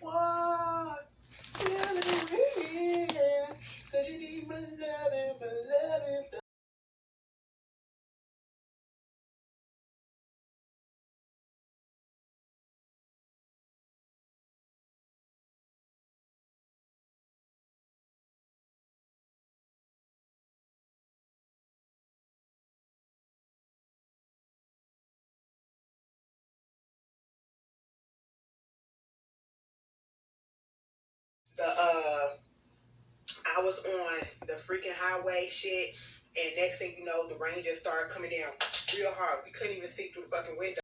What? Tell me, cause you need my loving, my loving. I was on the freaking highway shit, and next thing you know, the rain just started coming down real hard. We couldn't even see through the fucking window.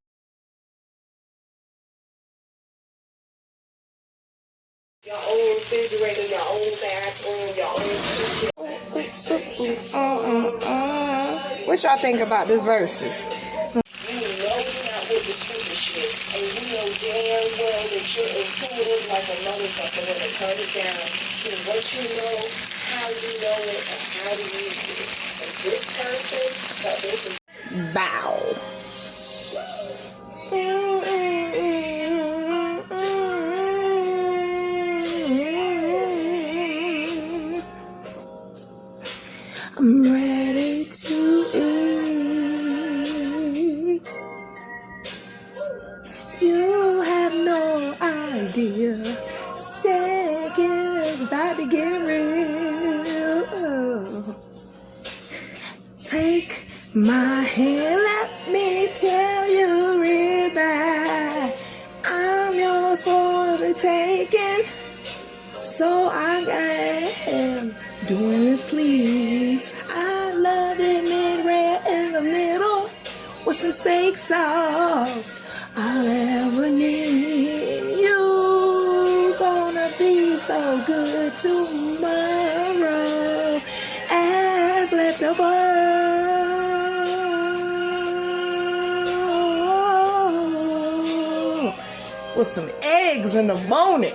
Your own refrigerator, your own bathroom, your own kitchen. What y'all think about this verses? You know you're not with the stupid shit, and you know damn well that you're intuitive like a motherfucker when it comes down to what you know, how you know it, and how to use it. And this person that this Bow. I'm ready to eat. You have no idea. Steak is about to get real. Take my hand, let me tell you, ribeye, I'm yours for the taking. So I am doing this, please. I love it mid-red in the middle with some steak sauce. I'll ever need. You gonna be so good tomorrow as leftovers with some eggs in the morning.